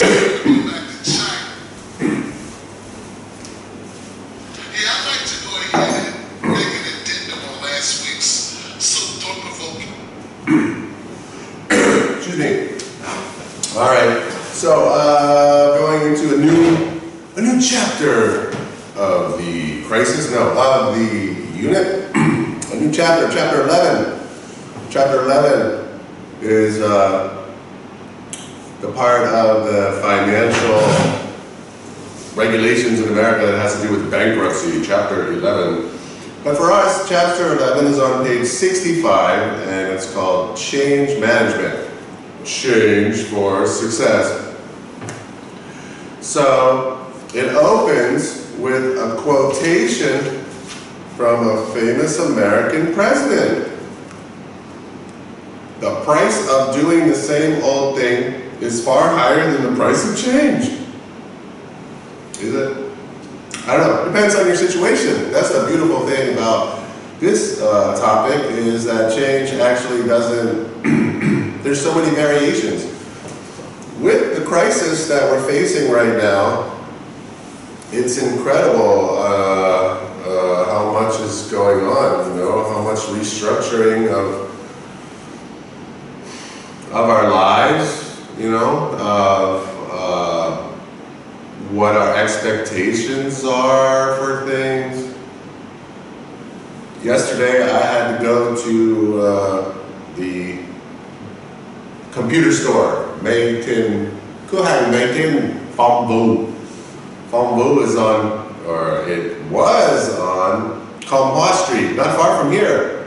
Going back to China. Yeah, I'd like to go ahead and make an addendum on last week's thought-provoking. Excuse me. All right. So going into a new chapter of the crisis. No, of the unit. A new chapter. Chapter 11. Chapter 11 is the part of the financial regulations in America that has to do with bankruptcy, Chapter 11. But for us, Chapter 11 is on page 65, and it's called Change Management. Change for Success. So it opens with a quotation from a famous American president. The price of doing the same old thing is far higher than the price of change. Is it? I don't know. Depends on your situation. That's the beautiful thing about this topic, is that change actually doesn't, there's so many variations. With the crisis that we're facing right now, it's incredible how much is going on, you know, how much restructuring of our lives, you know, of what our expectations are for things. Yesterday I had to go to the computer store, Phong Vu. Phong Vu is on, or it was on, Kham Hoa Street, not far from here.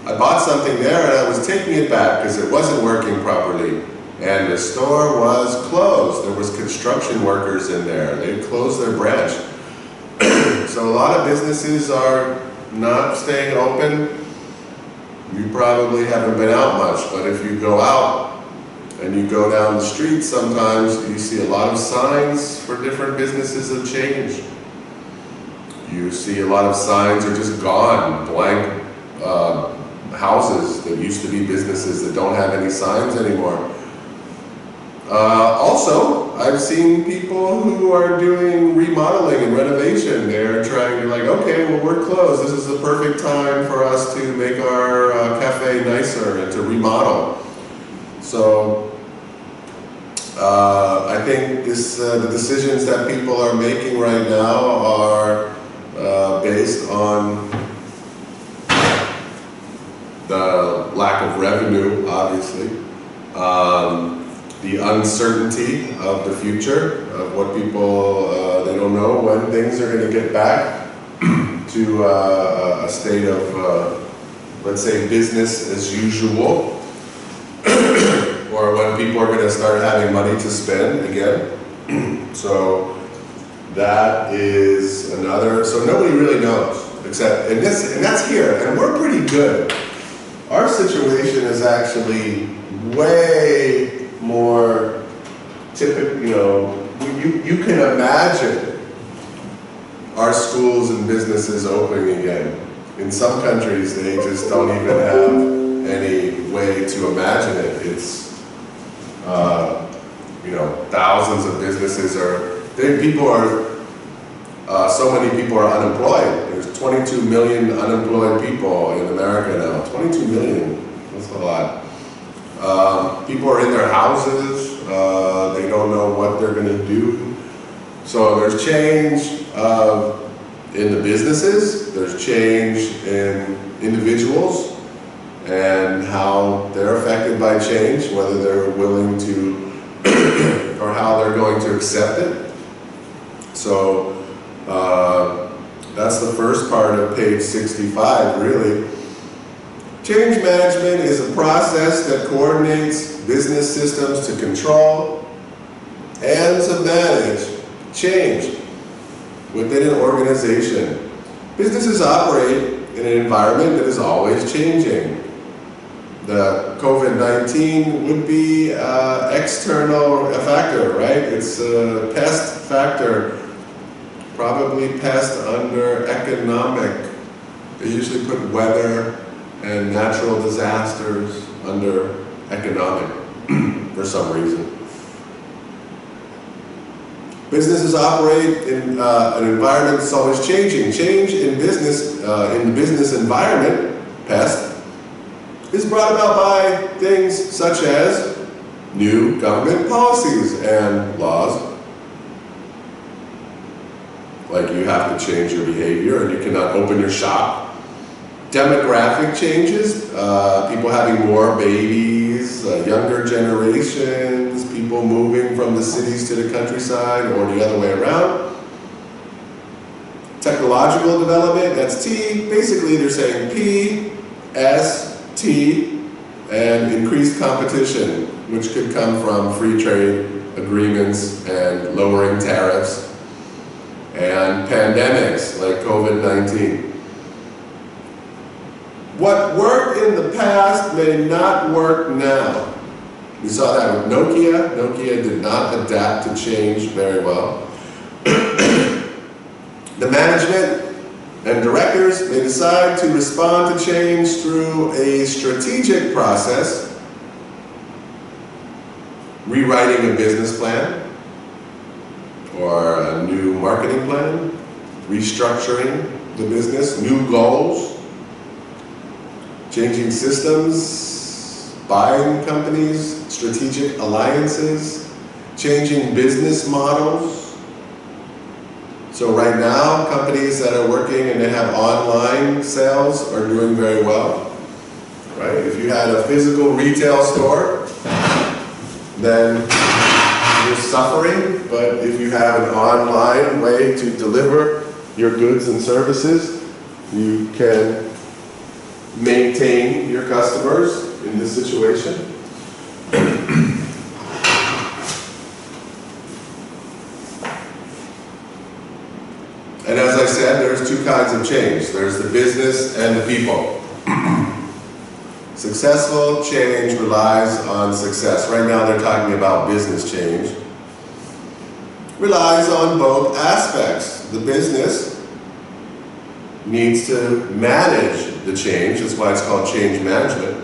I bought something there and I was taking it back because it wasn't working properly. And the store was closed. There was construction workers in there. They closed their branch. So a lot of businesses are not staying open. You probably haven't been out much, but if you go out and you go down the street sometimes, you see a lot of signs for different businesses of change. You see a lot of signs are just gone, blank houses that used to be businesses that don't have any signs anymore. Also, I've seen people who are doing remodeling and renovation. They're trying to okay, well, we're closed. This is the perfect time for us to make our cafe nicer and to remodel. So I think the decisions that people are making right now are based on the lack of revenue, obviously, the uncertainty of the future, of what people, they don't know when things are going to get back to a state of, let's say, business as usual, or when people are going to start having money to spend again. So that is another, so nobody really knows, except, and that's here, and we're pretty good. Our situation is actually way more typical, you know, you can imagine our schools and businesses opening again. In some countries, they just don't even have any way to imagine it. It's, you know, thousands of businesses so many people are unemployed. There's 22 million unemployed people in America now. 22 million, that's a lot. People are in their houses, they don't know what they're going to do. So there's change in the businesses, there's change in individuals and how they're affected by change, whether they're willing to or how they're going to accept it. So that's the first part of page 65, really. Change management is a process that coordinates business systems to control and to manage change within an organization. Businesses operate in an environment that is always changing. The COVID-19 would be external factor, right? It's a pest factor, probably pest under economic. They usually put weather and natural disasters under economic for some reason. Businesses operate in an environment that's always changing. Change in business, in the business environment, pest, is brought about by things such as new government policies and laws. Like you have to change your behavior and you cannot open your shop. Demographic changes, people having more babies, younger generations, people moving from the cities to the countryside or the other way around. Technological development, that's T. Basically they're saying P, S, T, and increased competition, which could come from free trade agreements and lowering tariffs, and pandemics like COVID-19. What worked in the past may not work now. We saw that with Nokia. Nokia did not adapt to change very well. The management and directors may decide to respond to change through a strategic process, rewriting a business plan or a new marketing plan, restructuring the business, new goals, changing systems, buying companies, strategic alliances, changing business models. So right now, companies that are working and they have online sales are doing very well, right? If you had a physical retail store, then you're suffering, but if you have an online way to deliver your goods and services, you can maintain your customers in this situation. And as I said, there's two kinds of change. There's the business and the people. Successful change relies on success. Right now they're talking about business change. Relies on both aspects. The business needs to manage the change, that's why it's called change management.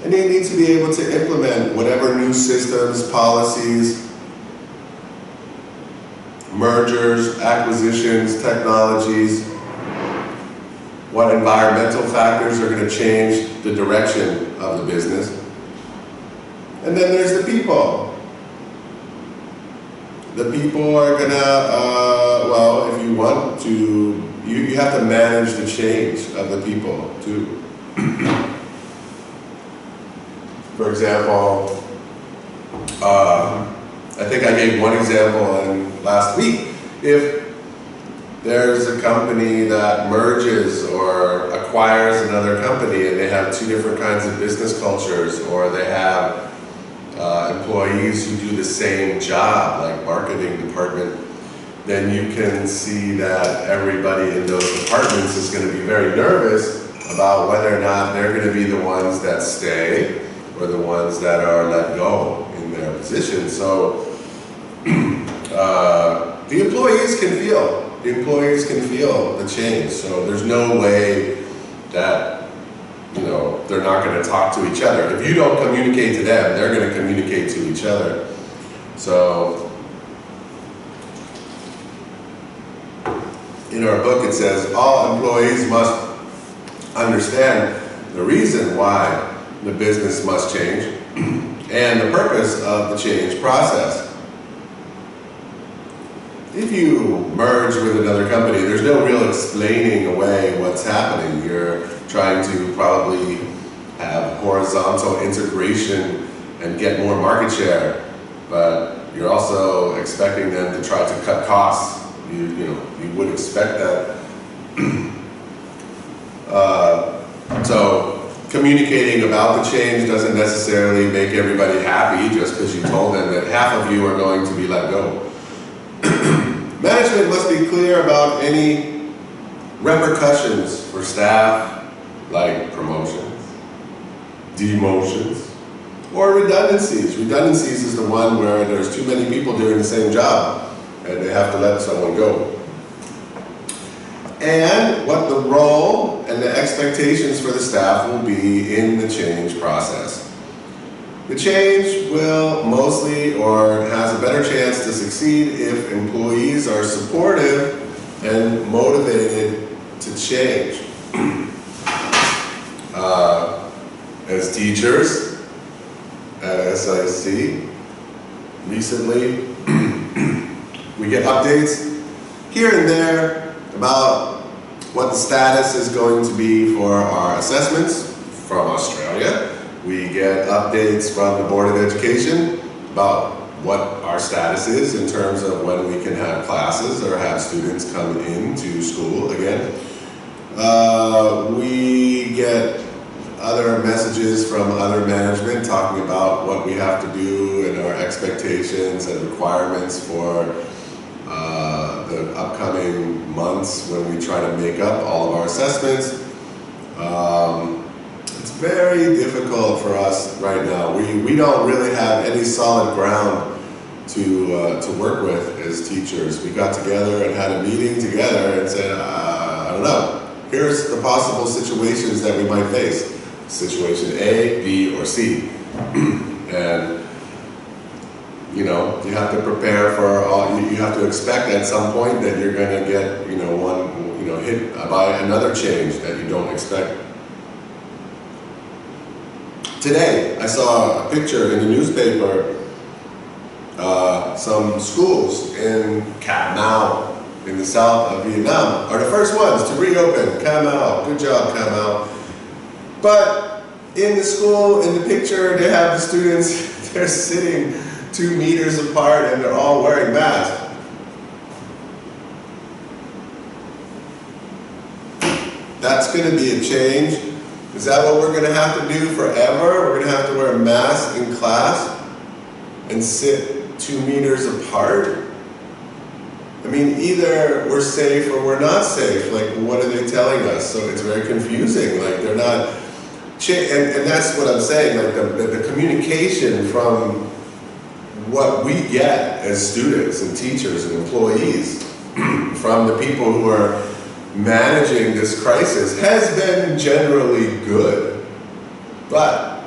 And they need to be able to implement whatever new systems, policies, mergers, acquisitions, technologies, what environmental factors are going to change the direction of the business. And then there's the people. The people are going to, well, if you want to, you have to manage the change of the people too. For example, I think I gave one example last week. If there's a company that merges or acquires another company and they have two different kinds of business cultures, or they have employees who do the same job, like marketing department, then you can see that everybody in those departments is going to be very nervous about whether or not they're going to be the ones that stay or the ones that are let go in their position. So the employees can feel the change. So there's no way that, you know, they're not going to talk to each other. If you don't communicate to them, they're going to communicate to each other. So in our book it says all employees must understand the reason why the business must change and the purpose of the change process. If you merge with another company, there's no real explaining away what's happening. You're trying to probably have horizontal integration and get more market share, but you're also expecting them to try to cut costs. You would expect that. So communicating about the change doesn't necessarily make everybody happy just because you told them that half of you are going to be let go. Management must be clear about any repercussions for staff, like promotions, demotions, or redundancies. Redundancies is the one where there's too many people doing the same job and they have to let someone go. And what the role and the expectations for the staff will be in the change process. The change will mostly, or has a better better chance to succeed if employees are supportive and motivated to change. As teachers at SIC, recently, we get updates here and there about what the status is going to be for our assessments from Australia. We get updates from the Board of Education about what our status is in terms of when we can have classes or have students come into school again. We get other messages from other management talking about what we have to do and our expectations and requirements for the upcoming months when we try to make up all of our assessments. It's very difficult for us right now. We don't really have any solid ground to work with as teachers. We got together and had a meeting together and said, I don't know, here's the possible situations that we might face. Situation A, B, or C. And you know, you have to prepare for all, you have to expect at some point that you're going to get, hit by another change that you don't expect. Today, I saw a picture in the newspaper, some schools in Cat Mau, in the south of Vietnam, are the first ones to reopen. Cà Mau, good job, Cà Mau. But in the school, in the picture, they have the students, they're sitting 2 meters apart and they're all wearing masks. That's going to be a change. Is that what we're going to have to do forever? We're going to have to wear masks in class and sit 2 meters apart? I mean, either we're safe or we're not safe. Like, what are they telling us? So it's very confusing. Like, they're not... And that's what I'm saying. Like, the communication from what we get as students and teachers and employees from the people who are managing this crisis has been generally good. But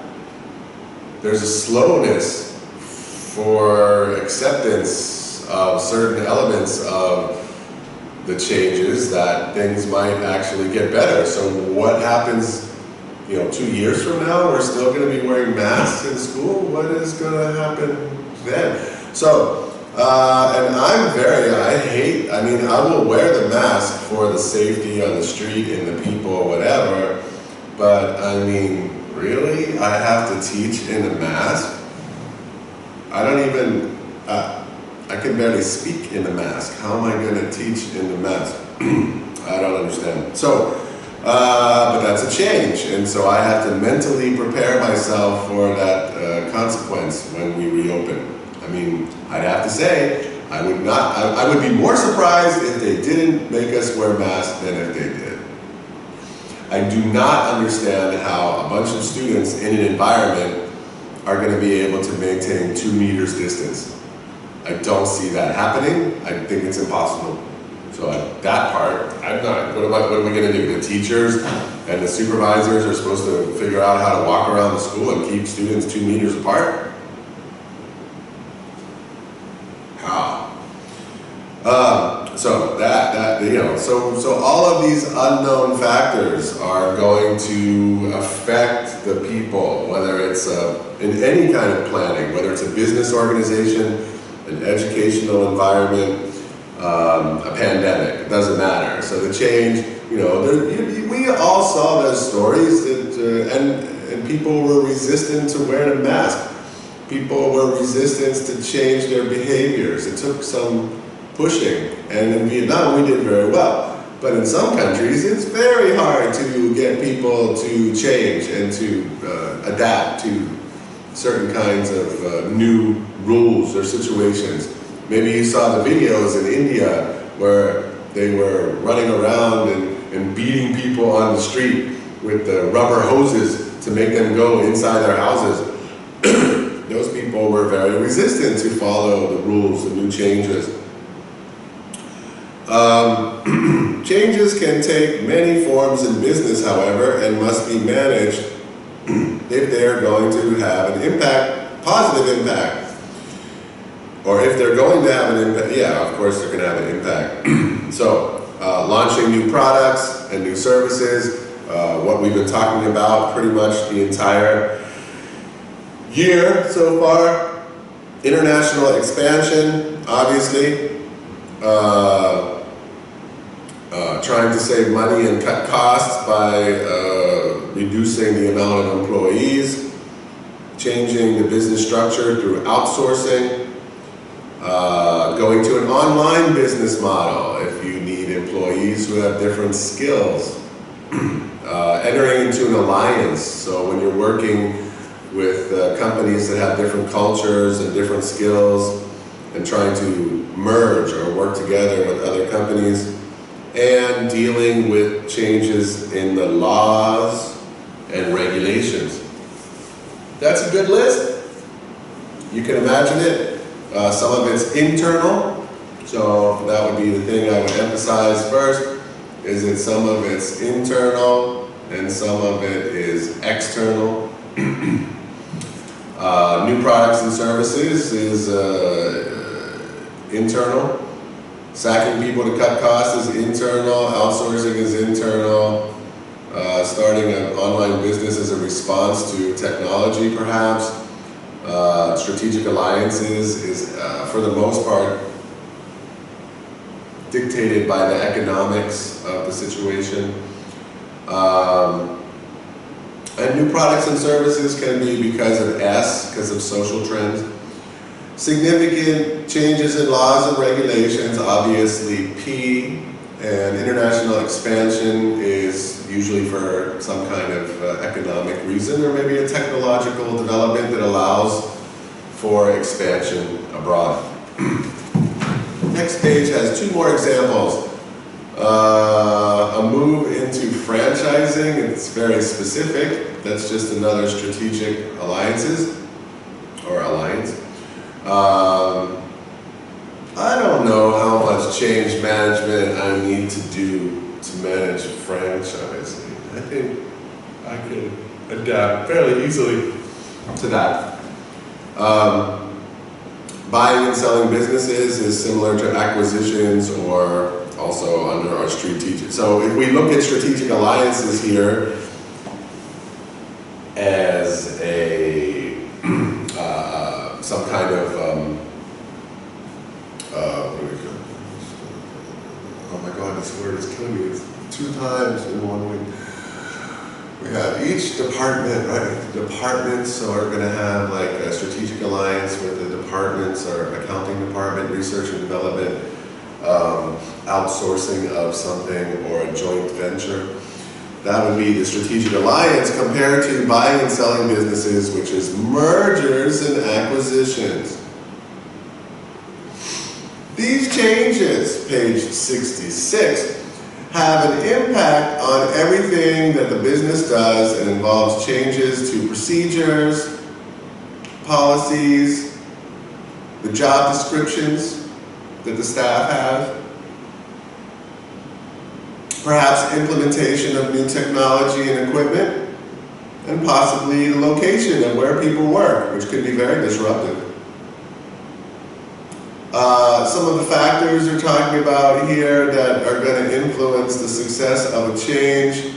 there's a slowness for acceptance of certain elements of the changes that things might actually get better. So what happens, 2 years from now, we're still going to be wearing masks in school? What is going to happen then? So, and I will wear the mask for the safety on the street and the people, whatever, but I mean, really? I have to teach in a mask? I don't even, I can barely speak in the mask. How am I going to teach in the mask? I don't understand. So, but that's a change, and so I have to mentally prepare myself for that consequence when we reopen. I mean, I'd have to say, I would be more surprised if they didn't make us wear masks than if they did. I do not understand how a bunch of students in an environment are going to be able to maintain 2 meters distance. I don't see that happening. I think it's impossible. So that part, what are we going to do? The teachers and the supervisors are supposed to figure out how to walk around the school and keep students 2 meters apart? How? So all of these unknown factors are going to affect the people, whether it's in any kind of planning, whether it's a business organization, an educational environment, a pandemic, it doesn't matter. So the change, we all saw those stories that, and people were resistant to wearing a mask. People were resistant to change their behaviors. It took some pushing, and in Vietnam we did very well. But in some countries it's very hard to get people to change and to adapt to certain kinds of new rules or situations. Maybe you saw the videos in India where they were running around and beating people on the street with the rubber hoses to make them go inside their houses. Those people were very resistant to follow the rules, the new changes. Changes can take many forms in business, however, and must be managed if they are going to have an impact, positive impact. or if they're going to have an impact, yeah, of course they're going to have an impact. So, launching new products and new services, what we've been talking about pretty much the entire year so far. International expansion, obviously. Trying to save money and cut costs by reducing the amount of employees, changing the business structure through outsourcing, going to an online business model if you need employees who have different skills, entering into an alliance. So when you're working with companies that have different cultures and different skills and trying to merge or work together with other companies, and dealing with changes in the laws and regulations. That's a good list. You can imagine it. Some of it's internal, so that would be the thing I would emphasize first, is that some of it's internal and some of it is external. New products and services is internal. Sacking people to cut costs is internal, outsourcing is internal, starting an online business as a response to technology perhaps. Strategic alliances is, for the most part, dictated by the economics of the situation. And new products and services can be because of S, because of social trends. Significant changes in laws and regulations, obviously P, and international expansion is usually for some kind of economic reason, or maybe a technological development that allows for expansion abroad. Next page has two more examples. A move into franchising, it's very specific. That's just another strategic alliance. I don't know how much change management I need to do to manage franchising. I think I could adapt fairly easily to that. Buying and selling businesses is similar to acquisitions, or also under our strategic. So if we look at strategic alliances here as a some kind of oh my God, this word is killing me. It's 2 times in 1 week. We have each department, right? The departments are going to have like a strategic alliance with the departments, or accounting department, research and development, outsourcing of something, or a joint venture. That would be the strategic alliance, compared to buying and selling businesses, which is mergers and acquisitions. These changes, page 66, have an impact on everything that the business does, and involves changes to procedures, policies, the job descriptions that the staff have, perhaps implementation of new technology and equipment, and possibly the location of where people work, which could be very disruptive. Some of the factors we're talking about here that are going to influence the success of a change.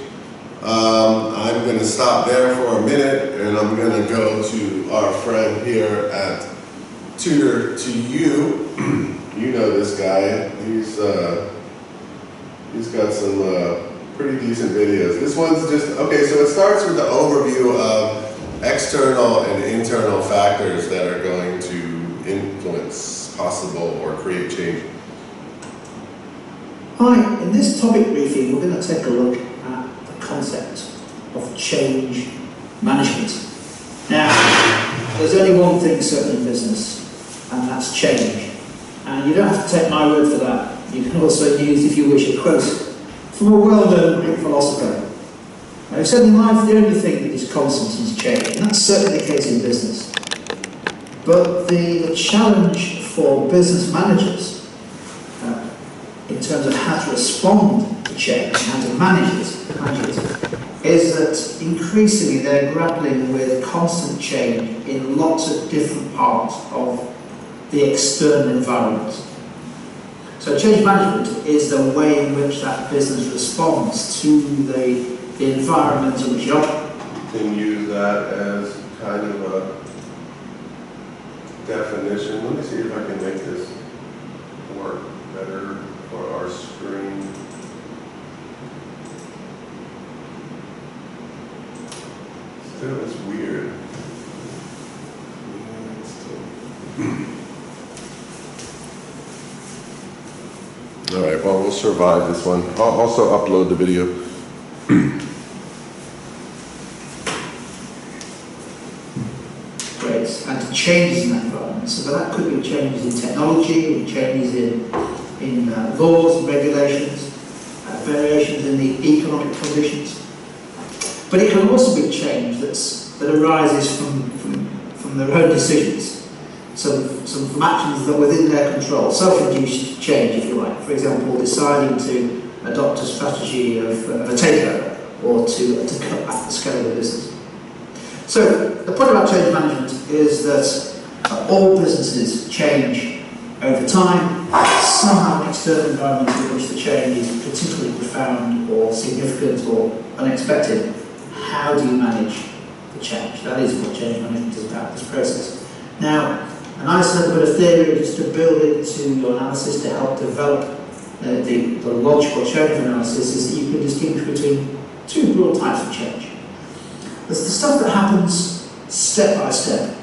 I'm going to stop there for a minute, and I'm going to go to our friend here at Tutor to You. You know this guy. He's got some pretty decent videos. This one's just, okay, so it starts with the overview of external and internal factors that are going to influence possible or create change. Hi, in this topic briefing, we're going to take a look at the concept of change management. Now, there's only one thing certain in business, and that's change. And you don't have to take my word for that. You can also use, if you wish, a quote from a well-known Greek philosopher. Now, he said in life the only thing that is constant is change, and that's certainly the case in business. But the challenge for business managers in terms of how to respond to change and how to manage it, is that increasingly they're grappling with constant change in lots of different parts of the external environment. So change management is the way in which that business responds to the environment in which you operate. Can use that as kind of a definition. Let me see if I can make this work better for our screen. Still, it's weird. All right, well, we'll survive this one. I'll also upload the video. Great, and changes in that environment. So that could be changes in technology, or changes in laws and regulations, variations in the economic conditions. But it can also be change that arises from their own decisions. So from actions that are within their control, self-induced change, if you like. For example, deciding to adopt a strategy of a takeover or to cut back the scale of the business. So the point about change management is that all businesses change over time. Somehow an external environment in which the change is particularly profound or significant or unexpected. How do you manage the change? That is what change management is about, this process. Now, a nice little bit of theory just to build into your analysis to help develop the logical change analysis is that you can distinguish between two broad types of change. There's the stuff that happens step by step,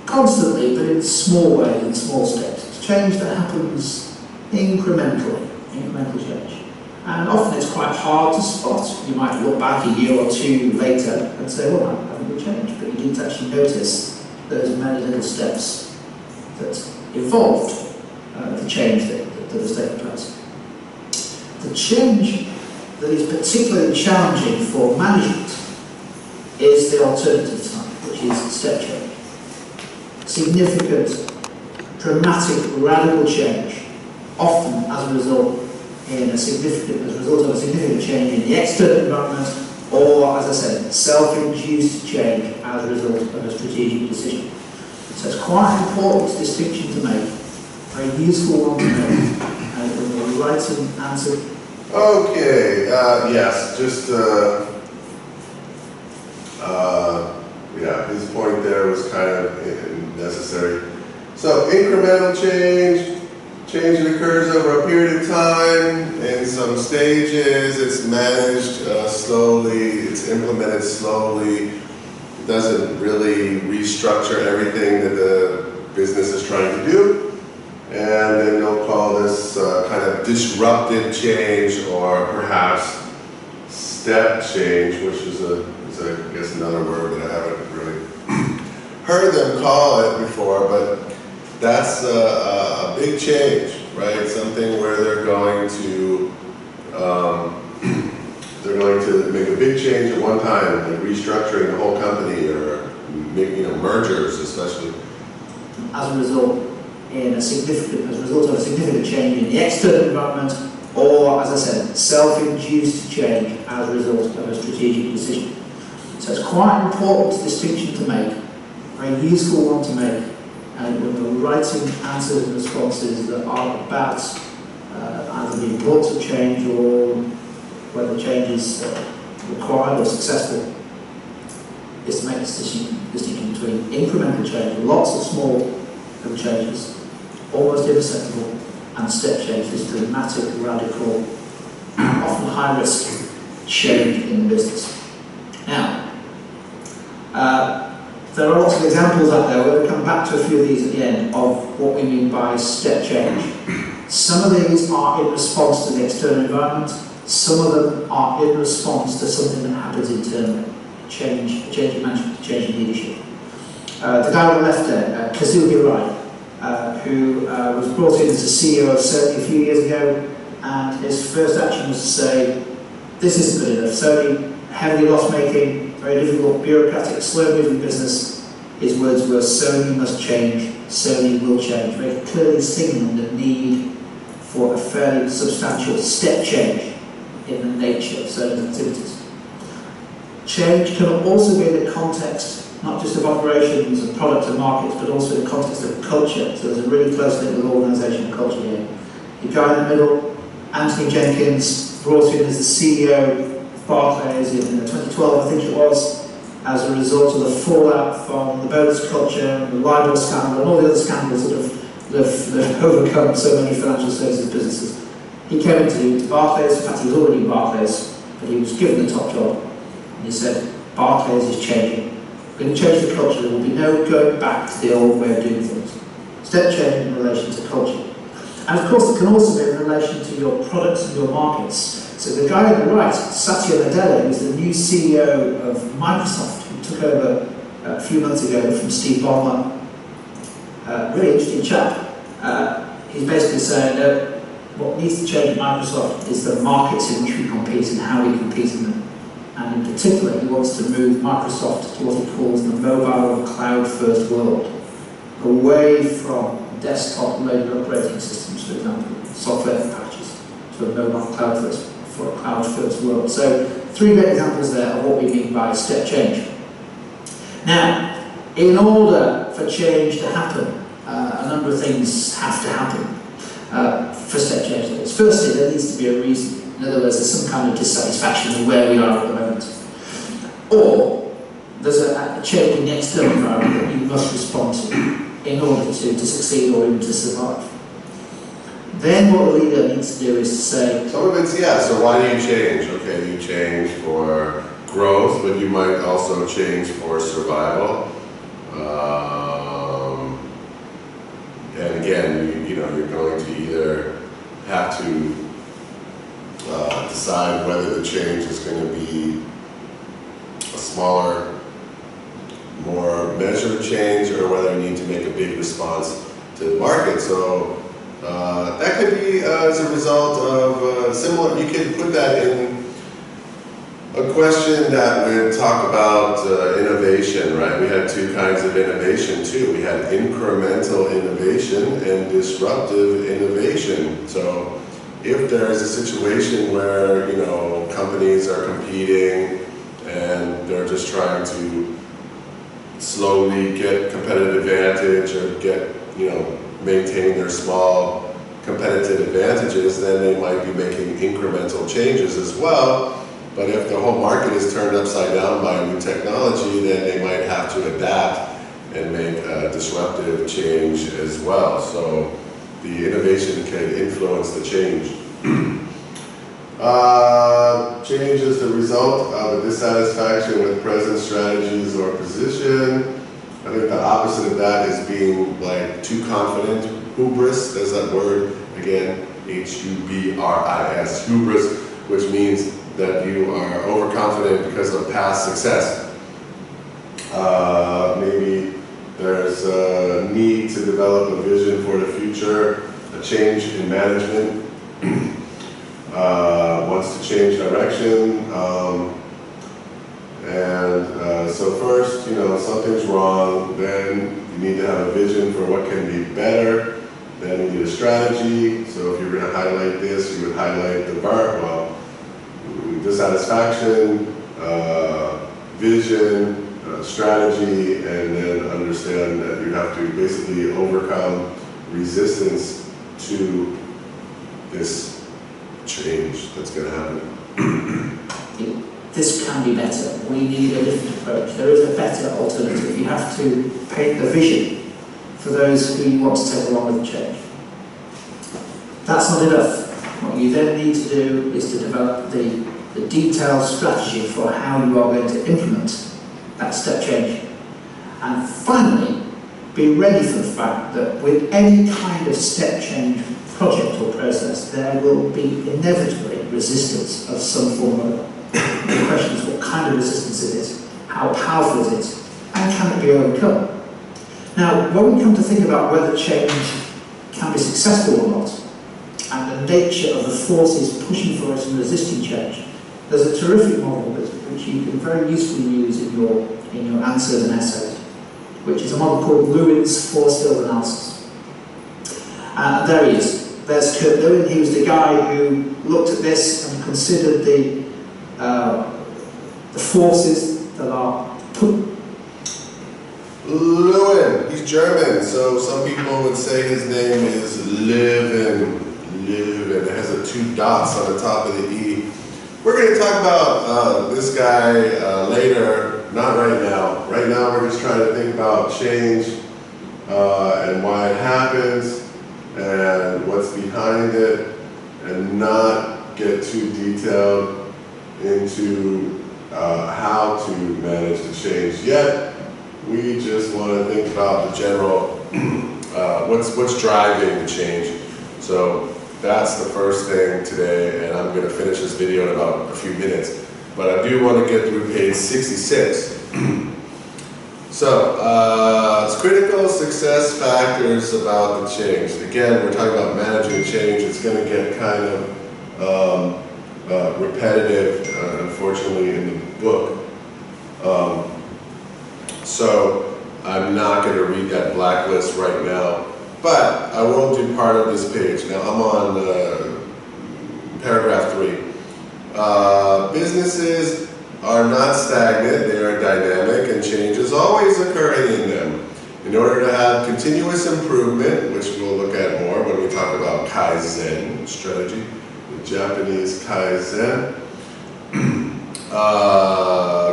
constantly, but in small ways, in small steps. It's change that happens incrementally, incremental change. And often it's quite hard to spot. You might look back a year or two later and say, well, I haven't really changed, but you didn't actually notice those many little steps that evolved the change that has taken place. The change that is particularly challenging for management is the alternative type, which is step change. Significant, dramatic, radical change, often as a result of a significant change in the external environment, or, as I said, self-induced change as a result of a strategic decision. So it's quite an important distinction to make, a very useful one to make, and the right answer. Okay, yes, just, yeah, his point there was kind of necessary. So incremental change that occurs over a period of time, in some stages, it's managed slowly, it's implemented slowly, it doesn't really restructure everything that the business is trying to do, and then they'll call this kind of disruptive change, or perhaps step change, which is I guess another word that I haven't really heard them call it before, but that's a big change, right? Something where they're going to make a big change at one time, like restructuring the whole company, or mergers, especially. As a result of a significant change in the external environment, or, as I said, self-induced change as a result of a strategic decision. So it's quite an important distinction to make, a very useful one to make. And when we're writing answers and responses that are about either the importance of change or whether change is required or successful, is to make this distinction between incremental change, lots of small little changes, almost imperceptible, and step change, this dramatic, radical, often high-risk change in the business. Now, there are lots of examples out there. We're going to come back to a few of these at the end of what we mean by step change. Some of these are in response to the external environment. Some of them are in response to something that happens internally. Change in management, change in leadership. The guy on the left there, Kazuki Rai, who was brought in as a CEO of Sony a few years ago, and his first action was to say, this isn't good enough. Sony, heavily loss-making, very difficult, bureaucratic, slow-moving business. His words were, Sony must change, Sony will change. Very clearly signalling the need for a fairly substantial step change in the nature of Sony's activities. Change can also be in the context not just of operations and product and markets, but also in the context of culture. So there's a really close link with organisational culture here. The guy in the middle, Anthony Jenkins, brought in as the CEO of Barclays in 2012, I think it was, as a result of the fallout from the bonus culture and the libel scandal and all the other scandals that have overcome so many financial services businesses. He came into Barclays, in fact he was already in Barclays, but he was given the top job. And he said, Barclays is changing. We're going to change the culture. There will be no going back to the old way of doing things. Step change in relation to culture. And of course it can also be in relation to your products and your markets. So the guy on the right, Satya Nadella, who's the new CEO of Microsoft, who took over a few months ago from Steve Ballmer, really interesting chap. He's basically saying that what needs to change at Microsoft is the markets in which we compete and how we compete in them. And in particular, he wants to move Microsoft to what he calls the mobile and cloud-first world, away from desktop-loaded operating systems, for example, software packages, to a mobile cloud-first world. So, 3 great examples there of what we mean by step change. Now, in order for change to happen, a number of things have to happen for step change. Firstly, there needs to be a reason. In other words, there's some kind of dissatisfaction with where we are at the moment. Or there's a change in the external environment that you must respond to in order to succeed or even to survive. Then what the leader needs to do is to say... Some of it's, yeah, so why do you change? Okay, you change for growth, but you might also change for survival. And again, you're going to either have to decide whether the change is going to be a smaller, more measured change, or whether you need to make a big response to the market. So that could be as a result of similar. You could put that in a question that would talk about innovation, right? We had 2 kinds of innovation too. We had incremental innovation and disruptive innovation. So if there is a situation where, companies are competing and they're just trying to slowly get competitive advantage or maintain their small competitive advantages, then they might be making incremental changes as well. But if the whole market is turned upside down by new technology, then they might have to adapt and make a disruptive change as well. So the innovation can influence the change. Change is the result of a dissatisfaction with present strategies or position. I think the opposite of that is being too confident. Hubris, there's that word again, H-U-B-R-I-S, hubris, which means that you are overconfident because of past success. Maybe there's a need to develop a vision for the future, a change in management, wants to change direction, so first, something's wrong, then you need to have a vision for what can be better, then you need a strategy. So if you're going to highlight this, you would highlight the verb, dissatisfaction, vision, strategy, and then understand that you have to basically overcome resistance to this change that's going to happen. This can be better. We need a different approach. There is a better alternative. You have to paint the vision for those who you want to take along with the change. That's not enough. What you then need to do is to develop the detailed strategy for how you are going to implement that step change. And finally, be ready for the fact that with any kind of step change project or process, there will be inevitably resistance of some form or other. The question is what kind of resistance it is, how powerful is it, and can it be overcome? Now, when we come to think about whether change can be successful or not, and the nature of the forces pushing for it and resisting change, there's a terrific model which you can very usefully use in your answers and essays, which is a model called Lewin's force-field analysis. There he is. There's Kurt Lewin. He was the guy who looked at this and considered the forces that are Lewin, he's German, so some people would say his name is Lewin. Lewin, it has 2 dots on the top of the E. We're going to talk about this guy later, not right now. Right now we're just trying to think about change and why it happens and what's behind it, and not get too detailed into how to manage the change yet. We just want to think about the general, what's driving the change. So that's the first thing today, and I'm going to finish this video in about a few minutes. But I do want to get through page 66. So, it's critical success factors about the change. Again, we're talking about managing change. It's going to get kind of repetitive, unfortunately, in the book. So I'm not going to read that blacklist right now, but I will do part of this page. Now I'm on paragraph 3. Businesses are not stagnant, they are dynamic, and change is always occurring in them. In order to have continuous improvement, which we'll look at more when we talk about Kaizen strategy, the Japanese Kaizen,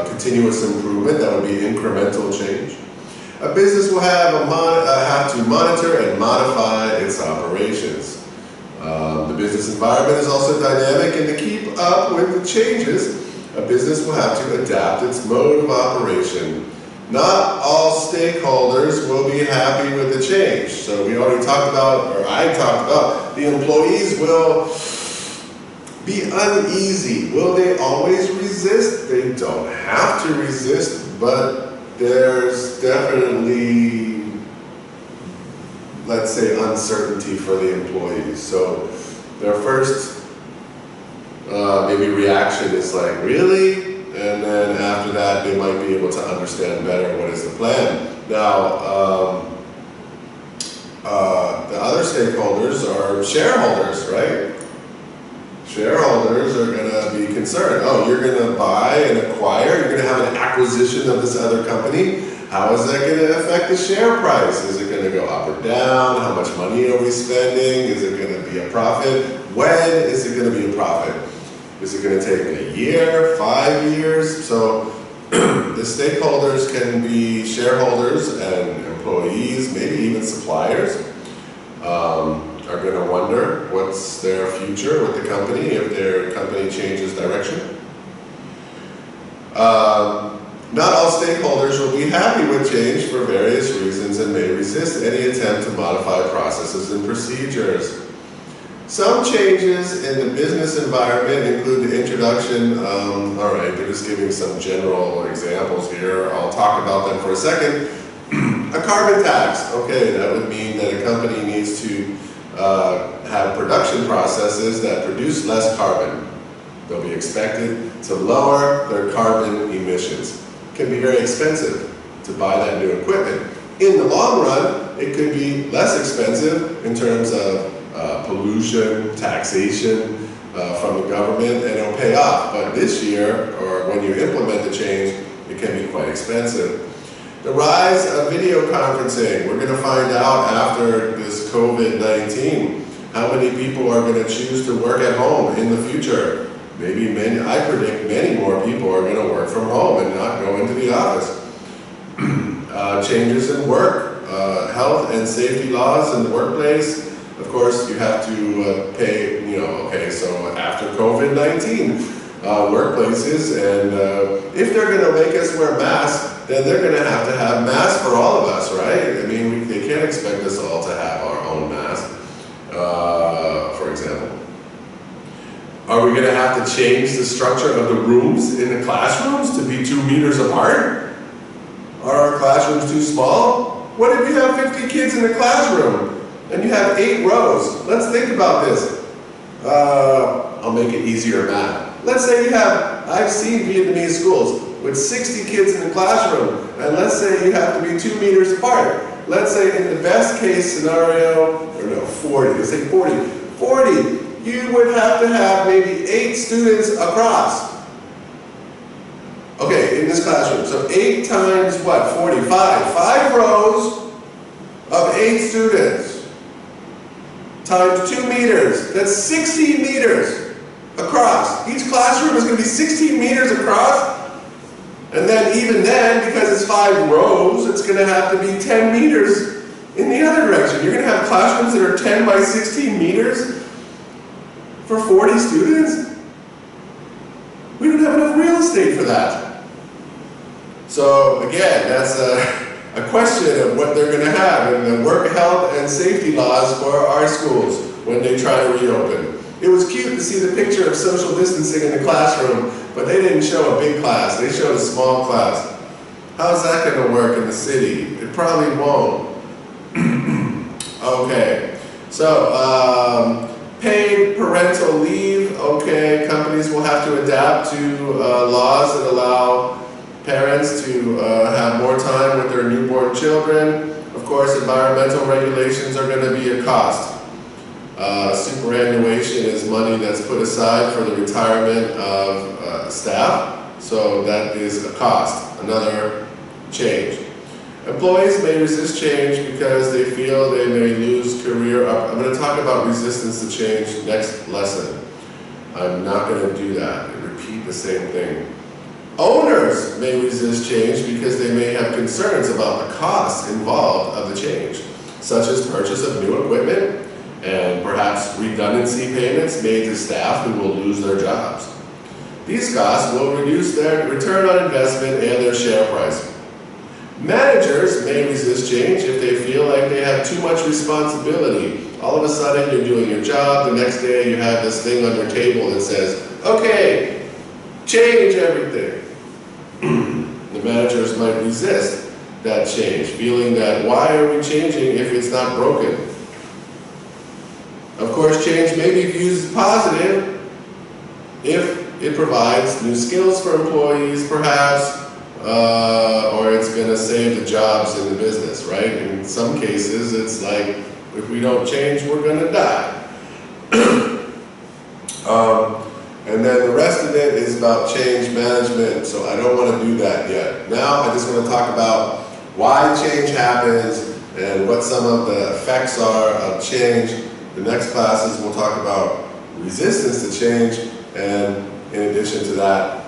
continuous improvement, that would be incremental change. A business will have to monitor and modify its operations. The business environment is also dynamic, and to keep up with the changes, a business will have to adapt its mode of operation. Not all stakeholders will be happy with the change. So we already talked about, or I talked about, the employees will be uneasy. Will they always resist? They don't have to resist, but there's definitely, let's say, uncertainty for the employees. So their first maybe reaction is like, really? And then after that, they might be able to understand better what is the plan. Now, the other stakeholders are shareholders, right? Shareholders are going to be concerned. Oh, you're going to buy and acquire, you're going to have an acquisition of this other company. How is that going to affect the share price? Is it going to go up or down? How much money are we spending? Is it going to be a profit? When is it going to be a profit? Is it going to take a year, 5 years? So the stakeholders can be shareholders and employees, maybe even suppliers. Are going to wonder what's their future with the company if their company changes direction. Not all stakeholders will be happy with change for various reasons and may resist any attempt to modify processes and procedures. Some changes in the business environment include the introduction, all right, they're just giving some general examples here. I'll talk about them for a second. A carbon tax. Okay, that would mean that a company needs to have production processes that produce less carbon. They'll be expected to lower their carbon emissions. It can be very expensive to buy that new equipment. In the long run, it could be less expensive in terms of pollution, taxation from the government, and it'll pay off. But this year, or when you implement the change, it can be quite expensive. The rise of video conferencing. We're going to find out after this COVID-19 how many people are going to choose to work at home in the future. Maybe many, I predict many more people are going to work from home and not go into the office. Changes in work, health and safety laws in the workplace. Of course, you have to pay, okay, so after COVID-19, workplaces, and if they're going to make us wear masks, then they're going to have masks for all of us, right? I mean, they can't expect us all to have our own mask, for example. Are we going to have to change the structure of the rooms in the classrooms to be 2 meters apart? Are our classrooms too small? What if you have 50 kids in a classroom and you have 8 rows? Let's think about this. I'll make it easier math. Let's say you have, I've seen Vietnamese schools with 60 kids in the classroom, and let's say you have to be 2 meters apart. Let's say in the best case scenario, or no, 40, let's say 40. 40, you would have to have maybe 8 students across. Okay, Okay, in this classroom. So 8 times what? 45. 5 rows of 8 students times 2 meters. That's 16 meters across. Each classroom is going to be 16 meters across. And then even then, because it's 5 rows, it's going to have to be 10 meters in the other direction. You're going to have classrooms that are 10 by 16 meters for 40 students? We don't have enough real estate for that. So again, that's a question of what they're going to have in the work health and safety laws for our schools when they try to reopen. It was cute to see the picture of social distancing in the classroom, but they didn't show a big class, they showed a small class. How's that going to work in the city? It probably won't. Okay, so paid parental leave, okay, companies will have to adapt to laws that allow parents to have more time with their newborn children. Of course, environmental regulations are going to be a cost. Superannuation is money that's put aside for the retirement of staff, so that is a cost, another change. Employees may resist change because they feel they may lose career I'm going to talk about resistance to change next lesson. I'm not going to do that and repeat the same thing. Owners may resist change because they may have concerns about the costs involved of the change, such as purchase of new equipment and perhaps redundancy payments made to staff who will lose their jobs. These costs will reduce their return on investment and their share price. Managers may resist change if they feel like they have too much responsibility. All of a sudden you're doing your job, the next day you have this thing on your table that says, okay, change everything. The managers might resist that change, feeling that why are we changing if it's not broken? Of course, change may be viewed as positive if it provides new skills for employees, perhaps, or it's going to save the jobs in the business, right? In some cases, it's like, if we don't change, we're going to die. And then the rest of it is about change management, so I don't want to do that yet. Now, I just want to talk about why change happens and what some of the effects are of change. The next classes, we'll talk about resistance to change, and in addition to that,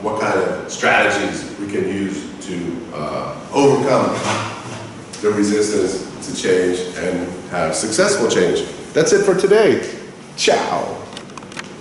what kind of strategies we can use to overcome the resistance to change and have successful change. That's it for today. Ciao.